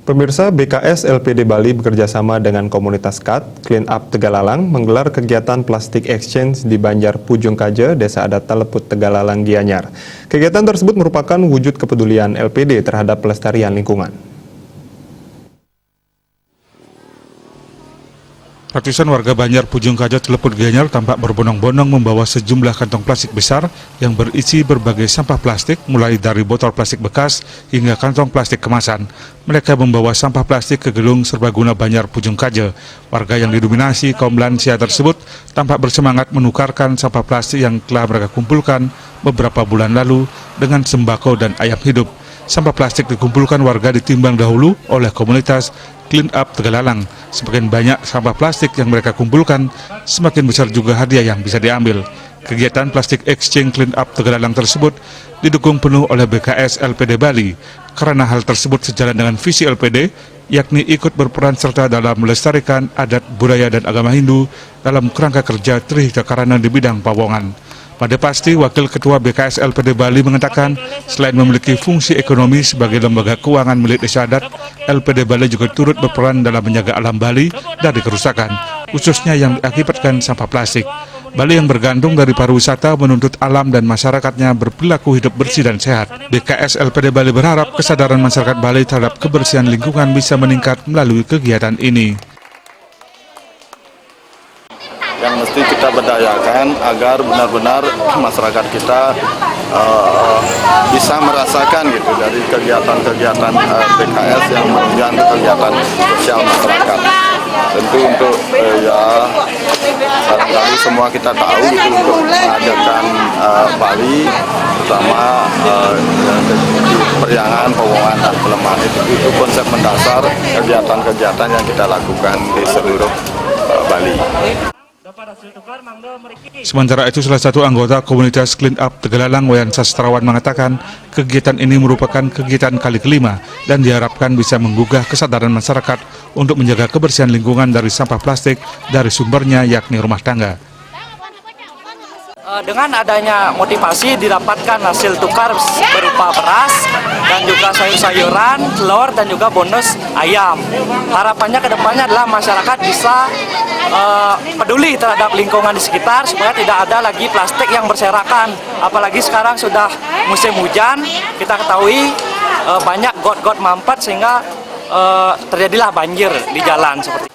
Pemirsa, BKS LPD Bali bekerjasama dengan komunitas KAT, Clean Up Tegalalang, menggelar kegiatan plastik exchange di Banjar Pujung Kaje, Desa Adat Taleput Tegalalang, Gianyar. Kegiatan tersebut merupakan wujud kepedulian LPD terhadap pelestarian lingkungan. Ratusan warga Banjar Pujung Kaje Taleput Gianyar tampak berbondong-bondong membawa sejumlah kantong plastik besar yang berisi berbagai sampah plastik, mulai dari botol plastik bekas hingga kantong plastik kemasan. Mereka membawa sampah plastik ke gedung serbaguna Banjar Pujung Kaje. Warga yang didominasi kaum lansia tersebut tampak bersemangat menukarkan sampah plastik yang telah mereka kumpulkan beberapa bulan lalu dengan sembako dan ayam hidup. Sampah plastik dikumpulkan warga ditimbang dahulu oleh komunitas Clean Up Tegalalang. Semakin banyak sampah plastik yang mereka kumpulkan, semakin besar juga hadiah yang bisa diambil. Kegiatan plastik exchange Clean Up Tegalalang tersebut didukung penuh oleh BKS LPD Bali. Karena hal tersebut sejalan dengan visi LPD, yakni ikut berperan serta dalam melestarikan adat, budaya, dan agama Hindu dalam kerangka kerja Trihita Karana di bidang Pawongan. Pada pasti, Wakil Ketua BKS LPD Bali mengatakan, selain memiliki fungsi ekonomi sebagai lembaga keuangan milik desa adat, LPD Bali juga turut berperan dalam menjaga alam Bali dari kerusakan, khususnya yang diakibatkan sampah plastik. Bali yang bergantung dari pariwisata menuntut alam dan masyarakatnya berperilaku hidup bersih dan sehat. BKS LPD Bali berharap kesadaran masyarakat Bali terhadap kebersihan lingkungan bisa meningkat melalui kegiatan ini. Yang mesti kita berdayakan agar benar-benar masyarakat kita bisa merasakan gitu dari kegiatan-kegiatan BKS yang menunjang kegiatan sosial masyarakat. Tentu untuk barangkali semua kita tahu gitu, untuk menghadirkan Bali, terutama Periangan, Pawongan, dan Pelemahan itu konsep mendasar kegiatan-kegiatan yang kita lakukan di seluruh Bali. Sementara itu, salah satu anggota komunitas Clean Up Tegalalang, Wayan Sastrawan, mengatakan kegiatan ini merupakan kegiatan kali kelima dan diharapkan bisa menggugah kesadaran masyarakat untuk menjaga kebersihan lingkungan dari sampah plastik dari sumbernya, yakni rumah tangga. Dengan adanya motivasi didapatkan hasil tukar berupa beras dan juga sayur-sayuran, telur, dan juga bonus ayam. Harapannya ke depannya adalah masyarakat bisa peduli terhadap lingkungan di sekitar supaya tidak ada lagi plastik yang berserakan. Apalagi sekarang sudah musim hujan, kita ketahui banyak got-got mampet sehingga terjadilah banjir di jalan seperti itu.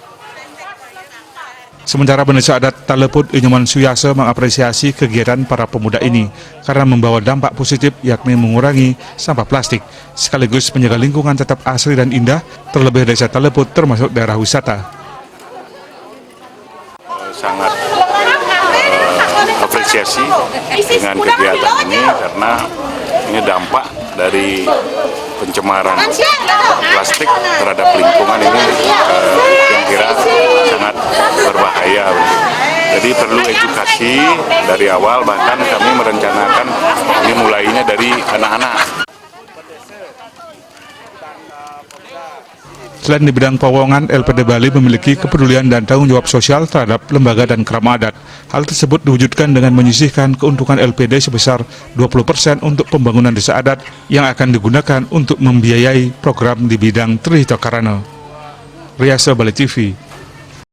Sementara Desa Adat Taleput Inyoman Suyase mengapresiasi kegiatan para pemuda ini karena membawa dampak positif, yakni mengurangi sampah plastik sekaligus menjaga lingkungan tetap asri dan indah, terlebih Desa Taleput termasuk daerah wisata. Sangat apresiasi dengan kegiatan ini karena ini dampak dari pencemaran plastik terhadap lingkungan ini yang kira sangat berbahaya. Jadi perlu edukasi dari awal, bahkan kami merencanakan ini mulainya dari anak-anak. Selain di bidang Pawongan, LPD Bali memiliki kepedulian dan tanggung jawab sosial terhadap lembaga dan kerama adat. Hal tersebut diwujudkan dengan menyisihkan keuntungan LPD sebesar 20% untuk pembangunan desa adat yang akan digunakan untuk membiayai program di bidang Trihita Karana. Riasa Bali TV.